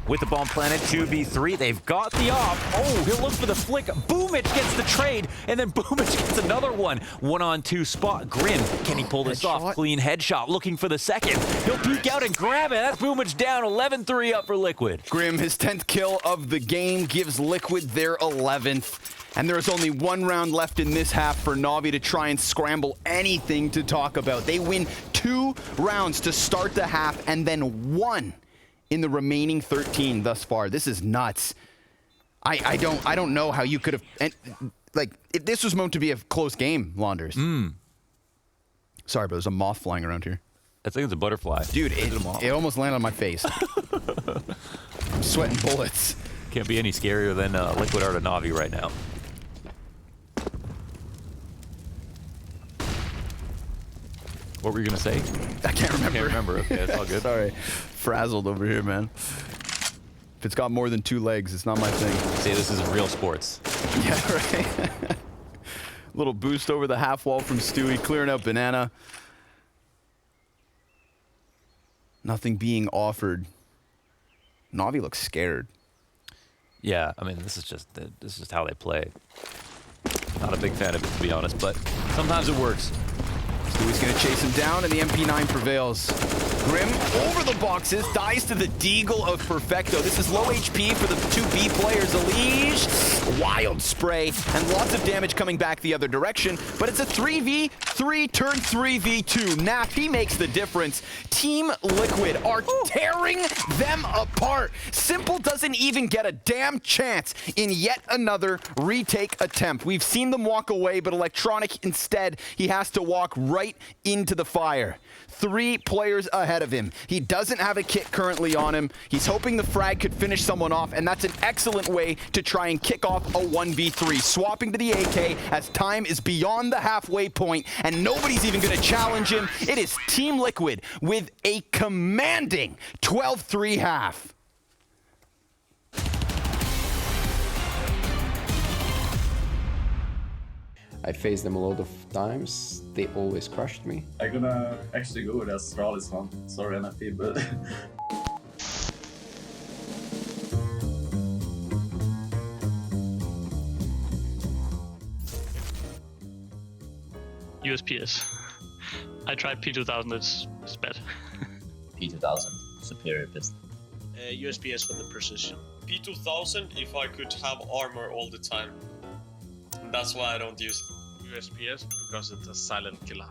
A: With the bomb planted, 2v3, they've got the op. Oh, he'll look for the flick. boomich gets the trade, and then boomich gets another one. 1-on-2 spot. Grim, can he pull this off? Clean headshot, looking for the second. He'll peek out and grab it. That's boomich down, 11-3 up for Liquid.
B: Grim, his 10th kill of the game, gives Liquid their 11th. And there's only 1 round left in this half for NAVI to try and scramble anything to talk about. They win 2 rounds to start the half, and then 1 in the remaining 13 thus far. This is nuts. I don't know how you could have, like, if this was meant to be a close game, Launders. Sorry, but there's a moth flying around here.
A: I think it's a butterfly.
B: Dude, it almost landed on my face. I'm sweating bullets.
A: Can't be any scarier than Liquid Art of NAVI right now. What were you gonna say?
B: I can't remember.
A: Can't remember. Okay, it's all good.
B: Sorry, frazzled over here, man. If it's got more than 2 legs, it's not my thing.
A: Say this isn't real sports.
B: Yeah, right. Little boost over the half wall from Stewie, clearing out banana. Nothing being offered. NAVI looks scared.
A: Yeah, I mean, this is just how they play. Not a big fan of it, to be honest, but sometimes it works.
B: Stewie's gonna chase him down, and the MP9 prevails. Grim over the boxes, dies to the deagle of Perfecto. This is low HP for the 2B players. Elige, wild spray, and lots of damage coming back the other direction, but it's a 3v3 turn 3v2. NAVI makes the difference. Team Liquid are tearing them apart. Simple doesn't even get a damn chance in yet another retake attempt. We've seen them walk away, but Electronic instead, he has to walk right into the fire. 3 players ahead of him. He doesn't have a kit currently on him. He's hoping the frag could finish someone off, and that's an excellent way to try and kick off a 1v3. Swapping to the AK as time is beyond the halfway point, and nobody's even going to challenge him. It is Team Liquid with a commanding 12-3 half.
C: I faced them a lot of times. They always crushed me.
D: I'm gonna actually go with Astralis one. Sorry, NFP, but...
E: USPS. I tried P2000, it's bad.
F: P2000, superior pistol.
G: USPS for the precision. P2000 if I could have armor all the time. That's why I don't use
H: USPS because it's a silent killer.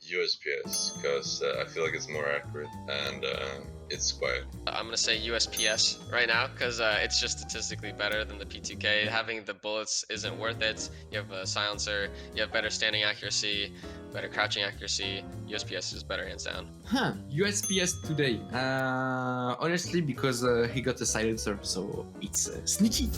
I: USPS because I feel like it's more accurate and it's quiet.
J: I'm gonna say USPS right now because it's just statistically better than the P2K. Having the bullets isn't worth it. You have a silencer, you have better standing accuracy, better crouching accuracy. USPS is better hands down.
K: USPS today. Honestly, because he got a silencer, so it's sneaky.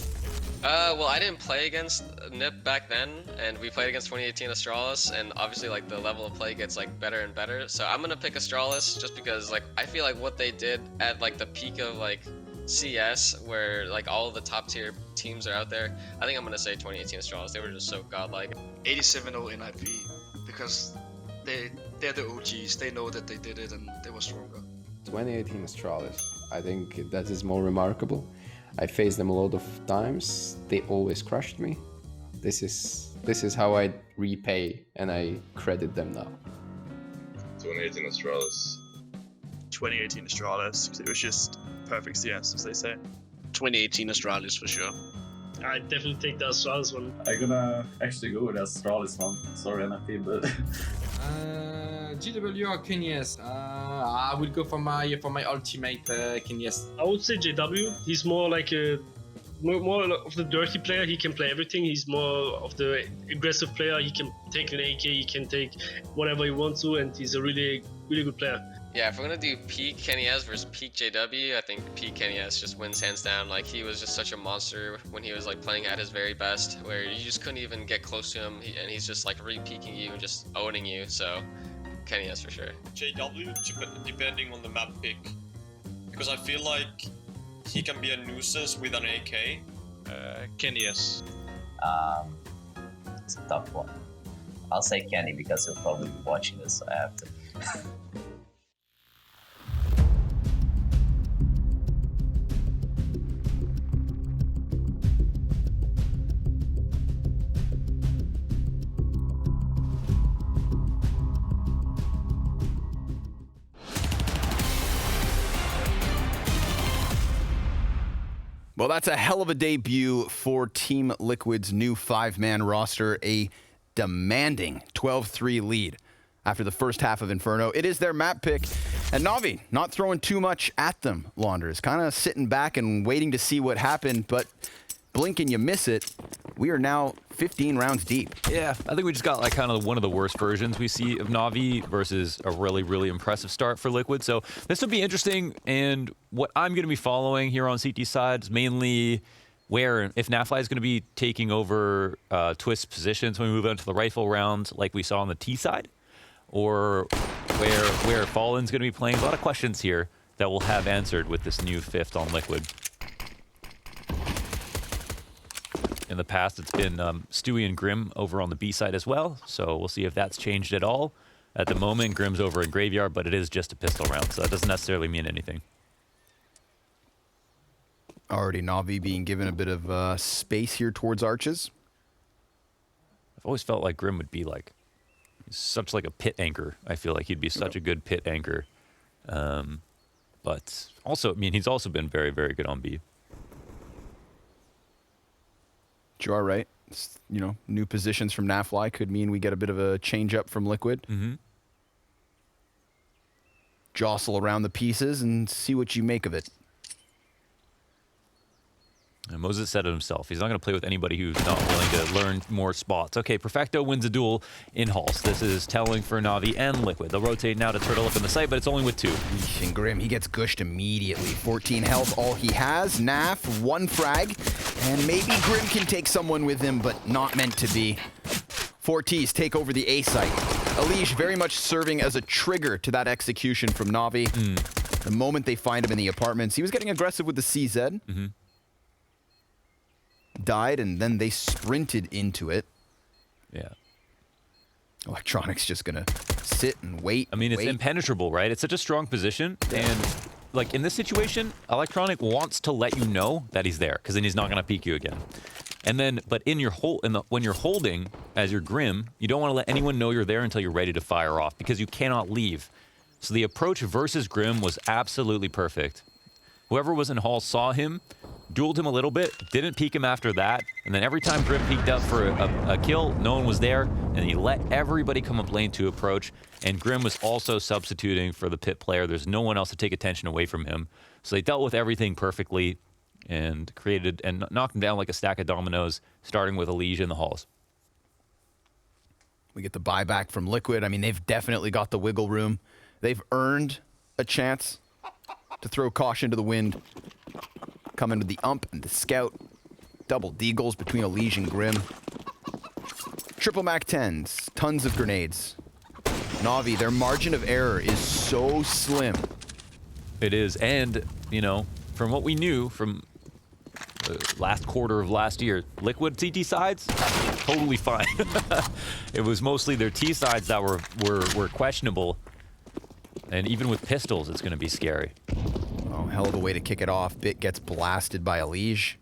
J: Well, I didn't play against NIP back then, and we played against 2018 Astralis, and obviously, like, the level of play gets, like, better and better. So I'm gonna pick Astralis just because, like, I feel like what they did at, like, the peak of, like, CS, where, like, all of the top-tier teams are out there, I think I'm gonna say 2018 Astralis. They were just so godlike.
G: 87-0 NIP, because they're the OGs. They know that they did it, and they were stronger.
C: 2018 Astralis. I think that is more remarkable. I faced them a lot of times. They always crushed me. This is how I repay and I credit them now.
I: 2018 Astralis.
H: 2018 Astralis, because it was just perfect CS, as they say.
G: 2018 Astralis for sure.
E: I definitely take the Astralis one.
D: I'm gonna actually go with Astralis one. Sorry, NFP, but...
K: GW or Kenyes? I will go for my ultimate Kenyes.
E: I would say JW. He's more like a more of the dirty player. He can play everything. He's more of the aggressive player. He can take an AK. He can take whatever he wants to, and he's a really good player.
J: Yeah, if we're gonna do peak KennyS versus peak JW, I think peak KennyS just wins hands down. Like, he was just such a monster when he was like playing at his very best, where you just couldn't even get close to him, and he's just like re-peaking you and just owning you. So KennyS for sure.
G: JW, depending on the map pick, because I feel like he can be a nuisance with an AK.
H: KennyS.
F: It's a tough one. I'll say Kenny because he'll probably be watching this, so I have to.
B: Well, that's a hell of a debut for Team Liquid's new 5-man roster, a demanding 12-3 lead after the first half of Inferno. It is their map pick, and Navi not throwing too much at them, Launders. Kind of sitting back and waiting to see what happened, but blink and you miss it. We are now 15 rounds deep.
A: Yeah, I think we just got like kind of one of the worst versions we see of Navi versus a really, really impressive start for Liquid. So this will be interesting, and what I'm going to be following here on CT side is mainly where, if Nafly is going to be taking over twistzz positions when we move on to the rifle round like we saw on the T side, or where Fallen's going to be playing. A lot of questions here that we'll have answered with this new 5th on Liquid. In the past, it's been Stewie and Grim over on the B side as well, so we'll see if that's changed at all. At the moment, Grim's over in Graveyard, but it is just a pistol round, so that doesn't necessarily mean anything.
B: Already Navi being given a bit of space here towards arches.
A: I've always felt like Grim would be like such like a pit anchor. I feel like he'd be such a good pit anchor. But also, I mean, he's also been very, very good on B.
B: You are right. You know, new positions from Nafly could mean we get a bit of a change up from Liquid.
A: Mm-hmm.
B: Jostle around the pieces and see what you make of it.
A: And Moses said it himself. He's not going to play with anybody who's not willing to learn more spots. Okay, Perfecto wins a duel in Halls. This is telling for Navi and Liquid. They'll rotate now to turtle up in the site, but it's only with 2.
B: And Grim, he gets gushed immediately. 14 health, all he has. Naf, 1 frag. And maybe Grim can take someone with him, but not meant to be. 4tzzz take over the A site. Elige very much serving as a trigger to that execution from Navi. The moment they find him in the apartments, he was getting aggressive with the CZ.
A: Mm-hmm.
B: Died, and then they sprinted into it.
A: Yeah.
B: Electronic's just gonna sit and wait.
A: I mean, it's impenetrable, right? It's such a strong position, and like in this situation, Electronic wants to let you know that he's there, because then he's not gonna peek you again. And then, but in your when you're holding as your Grim, you don't want to let anyone know you're there until you're ready to fire off, because you cannot leave. So the approach versus Grim was absolutely perfect. Whoever was in Hall saw him, dueled him a little bit, didn't peek him after that, and then every time Grim peeked up for a kill, no one was there, and he let everybody come up lane to approach, and Grim was also substituting for the pit player. There's no one else to take attention away from him. So they dealt with everything perfectly and created and knocked him down like a stack of dominoes, starting with Elige in the Halls.
B: We get the buyback from Liquid. I mean, they've definitely got the wiggle room. They've earned a chance to throw caution to the wind. Come into the ump and the scout. Double deagles between Elige and Grim. Triple Mac 10s. Tons of grenades. Navi, their margin of error is so slim.
A: It is, and, you know, from what we knew from the last quarter of last year, Liquid CT sides, totally fine. It was mostly their T sides that were questionable. And even with pistols, it's going to be scary.
B: Oh, hell of a way to kick it off. Bit gets blasted by Elige.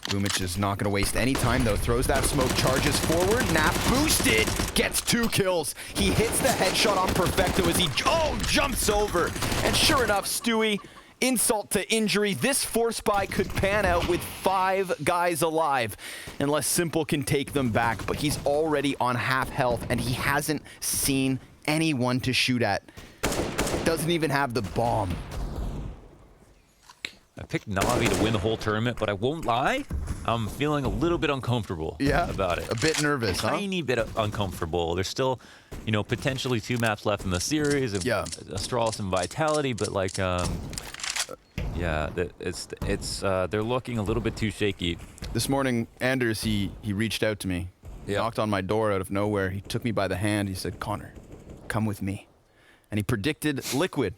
B: Boomich is not going to waste any time, though. Throws that smoke, charges forward. Nap boosted. Gets 2 kills. He hits the headshot on Perfecto as he jumps over. And sure enough, Stewie, insult to injury. This force buy could pan out with 5 guys alive, unless Simple can take them back. But he's already on half health, and he hasn't seen anyone to shoot at. Doesn't even have the bomb.
A: I picked Navi to win the whole tournament, but I won't lie. I'm feeling a little bit uncomfortable about it.
B: A bit nervous, huh?
A: Tiny bit uncomfortable. There's still, you know, potentially 2 maps left in the series. And Astralis and Vitality, but like, yeah, they're looking a little bit too shaky.
B: This morning, Anders, he reached out to me. He knocked on my door out of nowhere. He took me by the hand. He said, "Connor, come with me." And he predicted Liquid.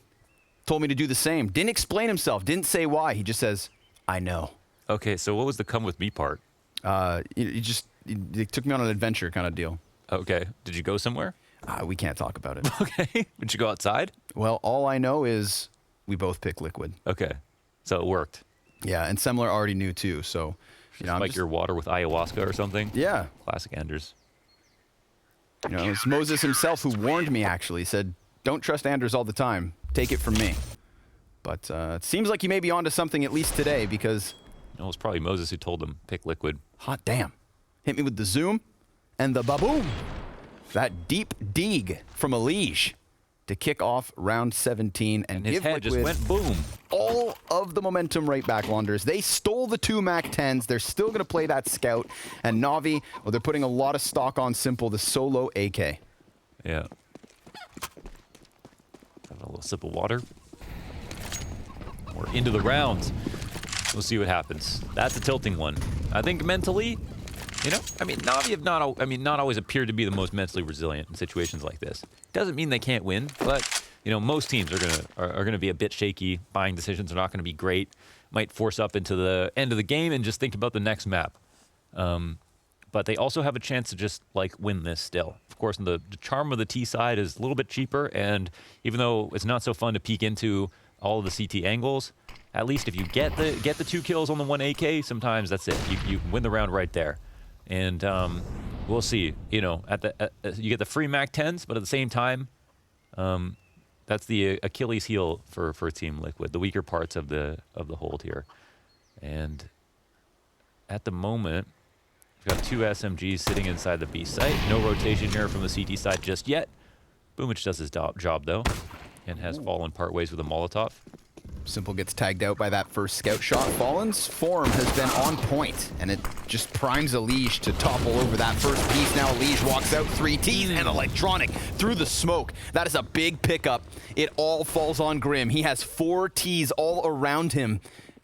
B: Told me to do the same. Didn't explain himself. Didn't say why. He just says, "I know."
A: Okay, so what was the come with me part?
B: He took me on an adventure kind of deal.
A: Okay. Did you go somewhere?
B: We can't talk about it.
A: Okay. Did you go outside?
B: Well, all I know is we both picked Liquid.
A: Okay. So it worked.
B: Yeah, and Semler already knew too, so... You know,
A: like your water with ayahuasca or something?
B: Yeah.
A: Classic Anders.
B: You know, it's Moses himself who warned me, actually. He said, "Don't trust Anders all the time. Take it from me." But it seems like he may be onto something at least today, because...
A: No, it was probably Moses who told him, pick Liquid.
B: Hot damn. Hit me with the zoom and the baboom. That deep dig from elige to kick off round 17 and
A: his
B: give
A: head
B: Liquid
A: just went boom.
B: All of the momentum right back, Launders. They stole the 2 Mac-10s. They're still going to play that scout. And Navi, well, they're putting a lot of stock on Simple, the solo AK.
A: Yeah. Have a little sip of water. We're into the round. We'll see what happens. That's a tilting one. I think mentally, you know, I mean, Navi have not always appeared to be the most mentally resilient in situations like this. Doesn't mean they can't win, but you know, most teams are gonna be a bit shaky. Buying decisions are not gonna be great. Might force up into the end of the game and just think about the next map. But they also have a chance to just like win this still. Of course, the charm of the T side is a little bit cheaper, and even though it's not so fun to peek into all of the CT angles, at least if you get the 2 kills on the 1 AK, sometimes that's it. You win the round right there. And we'll see. You know, you get the free Mac-10s, but at the same time, that's the Achilles heel for Team Liquid, the weaker parts of the hold here. And at the moment, we've got 2 SMGs sitting inside the B site. No rotation here from the CT side just yet. Boomich does his job though, and has fallen part ways with a Molotov.
B: Simple gets tagged out by that first scout shot. Fallen's form has been on point, and it just primes elige to topple over that first piece. Now elige walks out 3 Ts and electronic through the smoke. That is a big pickup. It all falls on Grim. He has 4 Ts all around him,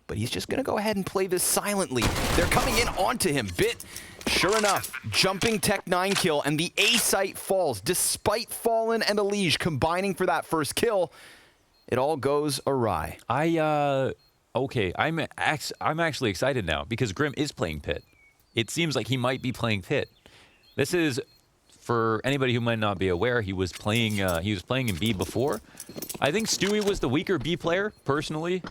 B: but he's just going to go ahead and play this silently. They're coming in onto him. Bit, sure enough, jumping Tech 9 kill, and the A site falls despite Fallen and elige combining for that first kill. It all goes awry.
A: Okay, I'm actually excited now because Grim is playing Pit. It seems like he might be playing Pit. This is, for anybody who might not be aware, he was playing in B before. I think Stewie was the weaker B player, personally,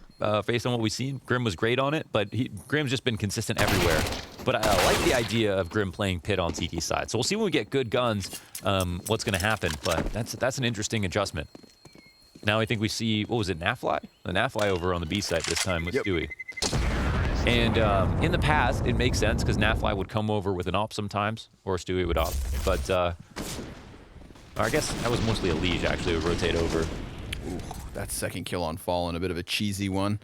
A: based on what we've seen. Grim was great on it, but Grim's just been consistent everywhere. But I like the idea of Grim playing Pit on CT side. So we'll see when we get good guns what's going to happen, but that's an interesting adjustment. Now I think we see, what was it, NAFly? The NAFly over on the B site this time with Stewie. And in the past, it makes sense because NAFly would come over with an op sometimes, or Stewie would op. But I guess that was mostly elige actually would rotate over.
B: Ooh, that second kill on Fallen, a bit of a cheesy one.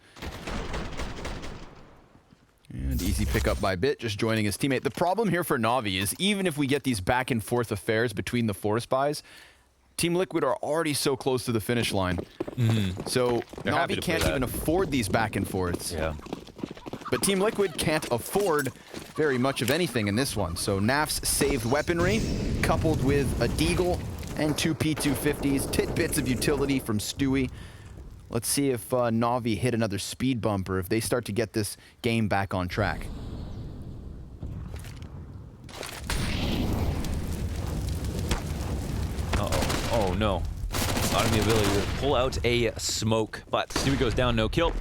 B: And easy pickup by Bit, just joining his teammate. The problem here for Navi is even if we get these back and forth affairs between the force buys, Team Liquid are already so close to the finish line. So Navi can't even afford these back and forths.
A: Yeah.
B: But Team Liquid can't afford very much of anything in this one. So Naf's saved weaponry, coupled with a deagle and 2 P250s, tidbits of utility from Stewie. Let's see if Navi hit another speed bump or if they start to get this game back on track.
A: Oh no. Not the ability to pull out a smoke, but Stewie goes down, no kill.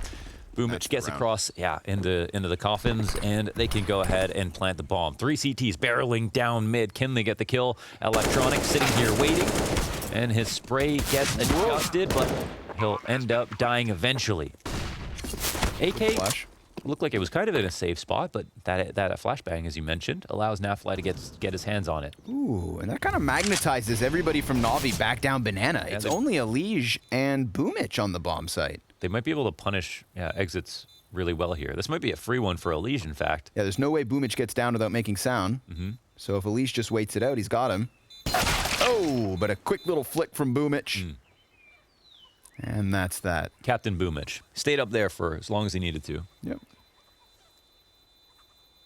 A: Boomich gets across, into the coffins, and they can go ahead and plant the bomb. 3 CTs barreling down mid. Can they get the kill? Electronic sitting here waiting, and his spray gets adjusted, but he'll end up dying eventually. AK
B: Flash.
A: looked like it was kind of in a safe spot, but that flashbang, as you mentioned, allows NAFly to get his hands on it.
B: Ooh, and that kind of magnetizes everybody from Navi back down banana. It's only elige and Boomich on the bomb site.
A: They might be able to punish exits really well here. This might be a free one for Elige, in fact.
B: Yeah, there's no way Boomich gets down without making sound. So if Elige just waits it out, he's got him. Oh, but a quick little flick from Boomich. And that's that.
A: Captain Boomich. Stayed up there for as long as he needed to.
B: Yep.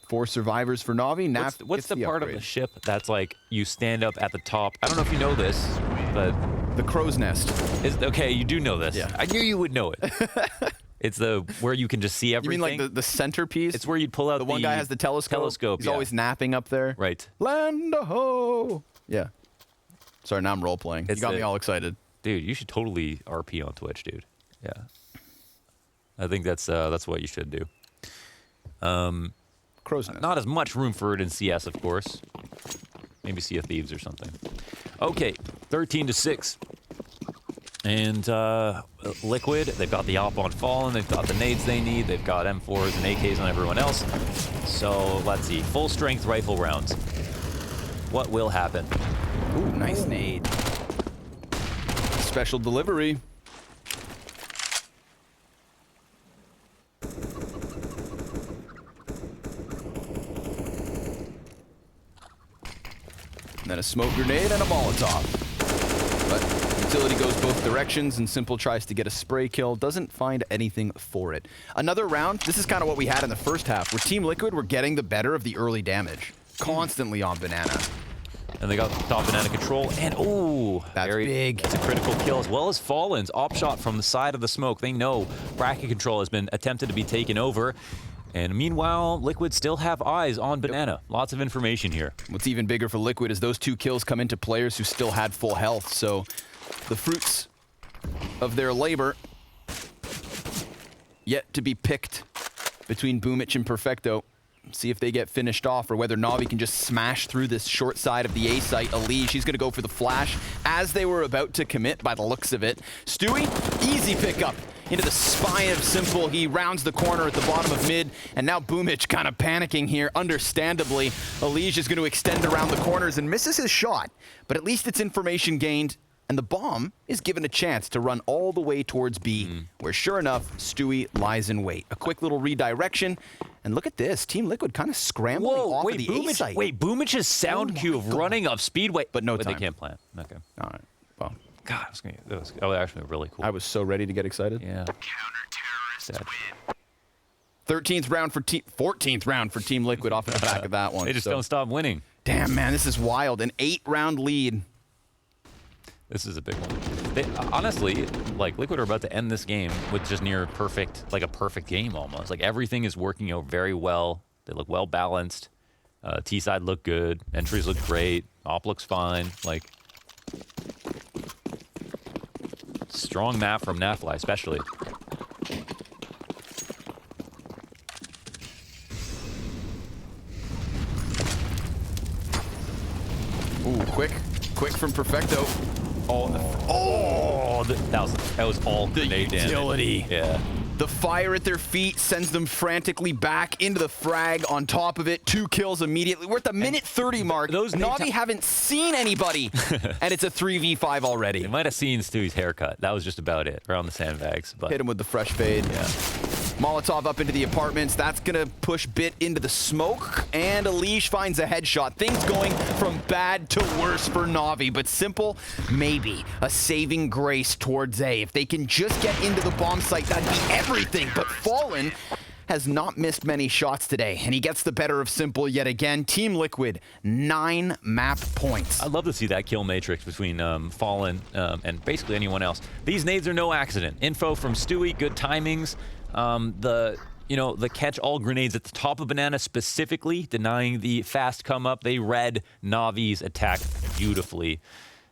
B: 4 survivors for Navi.
A: What's the part of the ship that's like you stand up at the top? I don't know if you know this, but
B: the crow's nest.
A: Okay, you do know this.
B: Yeah.
A: I knew you would know it. It's where you can just see everything.
B: You mean like the centerpiece?
A: It's where you'd pull out
B: the one guy has the telescope. He's always napping up there.
A: Right.
B: Land ho. Yeah. Sorry, now I'm role playing. You got me all excited.
A: Dude, you should totally RP on Twitch, dude. Yeah. I think that's what you should do.
B: Crow's nest.
A: Not as much room for it in CS, of course. Maybe Sea of Thieves or something. Okay, 13-6. And Liquid, they've got the op on Fallen, they've got the nades they need, they've got M4s and AKs on everyone else. So let's see, full strength rifle rounds. What will happen?
B: Ooh, nice nade. Special delivery. And then a smoke grenade and a Molotov. But utility goes both directions, and Simple tries to get a spray kill, doesn't find anything for it. Another round, this is kind of what we had in the first half, where Team Liquid were getting the better of the early damage. Constantly on Banana.
A: And they got top banana control, and oh,
B: that's big.
A: It's a critical kill, as well as Fallen's op shot from the side of the smoke. They know bracket control has been attempted to be taken over. And meanwhile, Liquid still have eyes on Banana. Lots of information here.
B: What's even bigger for Liquid is those 2 kills come into players who still had full health. So the fruits of their labor yet to be picked between Boomich and Perfecto. See if they get finished off, or whether Navi can just smash through this short side of the A site. Elige, he's going to go for the flash as they were about to commit by the looks of it. Stewie, easy pickup into the spine of Simple. He rounds the corner at the bottom of mid, and now Boomich kind of panicking here, understandably. Elige is going to extend around the corners and misses his shot, but at least it's information gained, and the bomb is given a chance to run all the way towards B, where sure enough, Stewie lies in wait. A quick little redirection, and look at this. Team Liquid kind of scrambling off of the A site.
A: Wait, Boomich's sound cue of running up speedway.
B: But no time.
A: They can't plan. Okay.
B: All right. Well,
A: God, that was actually really cool.
B: I was so ready to get excited.
A: Yeah.
B: Sad. 13th round for 14th round for Team Liquid off the back of that one.
A: They just don't stop winning.
B: Damn, man, this is wild. An 8-round lead.
A: This is a big one. They, honestly, like, Liquid are about to end this game with just near perfect, like a perfect game almost. Like, everything is working out very well. They look well balanced. T side look good. Entries look great. Op looks fine. Like, strong map from Nafli, especially.
B: Ooh, quick from Perfecto.
A: That was all grenade damage.
B: Utility.
A: Yeah.
B: The fire at their feet sends them frantically back into the frag on top of it. 2 kills immediately. We're at the minute 30 mark. Navi haven't seen anybody, and it's a 3v5 already.
A: They might have seen Stewie's haircut. That was just about it, around the sandbags. But
B: hit him with the fresh fade.
A: Yeah.
B: Molotov up into the apartments. That's going to push Bit into the smoke. And Elige finds a headshot. Things going from bad to worse for Navi. But Simple, maybe a saving grace towards A. If they can just get into the bomb site, that'd be everything. But Fallen has not missed many shots today. And he gets the better of Simple yet again. Team Liquid, 9 map points.
A: I'd love to see that kill matrix between Fallen and basically anyone else. These nades are no accident. Info from Stewie, good timings. The catch-all grenades at the top of Banana specifically, denying the fast come-up. They read Navi's attack beautifully.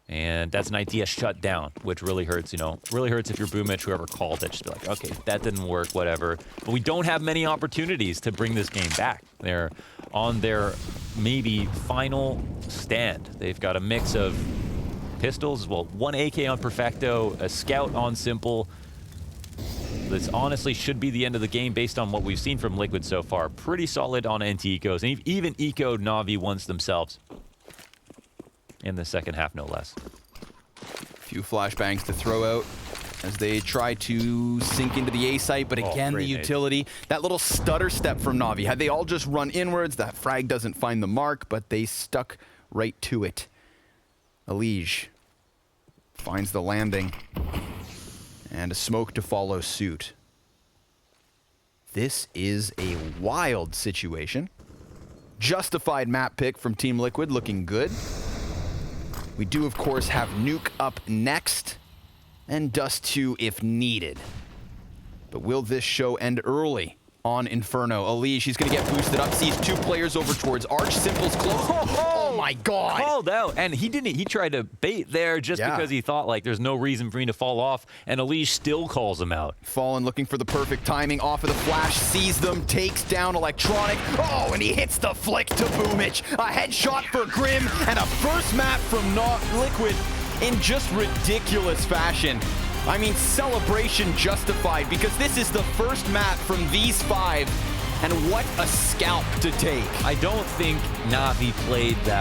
A: And that's an idea shut down, which really hurts, really hurts if you're Boomich, whoever called it, just be like, okay, that didn't work, whatever. But we don't have many opportunities to bring this game back. They're on their maybe final stand. They've got a mix of pistols, well, 1 AK on Perfecto, a scout on Simple. This honestly should be the end of the game based on what we've seen from Liquid so far. Pretty solid on anti-ecos, and even ecoed Navi once themselves. In the second half, no less.
B: Few flashbangs to throw out. as they try to sink into the A site, but again, the
A: great nade.
B: utility. That little stutter step from Navi. Had they all just run inwards, that frag doesn't find the mark, but they stuck right to it. Elige finds the landing, and a smoke to follow suit. This is a wild situation. Justified map pick from Team Liquid, looking good. We do, of course, have Nuke up next, and Dust 2 if needed. But will this show end early on Inferno? Elige, she's going to get boosted up, sees 2 players over towards Arch. Simple's close. Oh my god!
A: Called out, and he didn't. He tried to bait there just because he thought like there's no reason for me to fall off, and Elige still calls him out.
B: Fallen looking for the perfect timing off of the flash, sees them, takes down Electronic. Oh, and he hits the flick to Boomich. A headshot for Grim, and a first map from Liquid in just ridiculous fashion. I mean, celebration justified, because this is the first map from these 5, and what a scalp to take.
A: I don't think Navi played that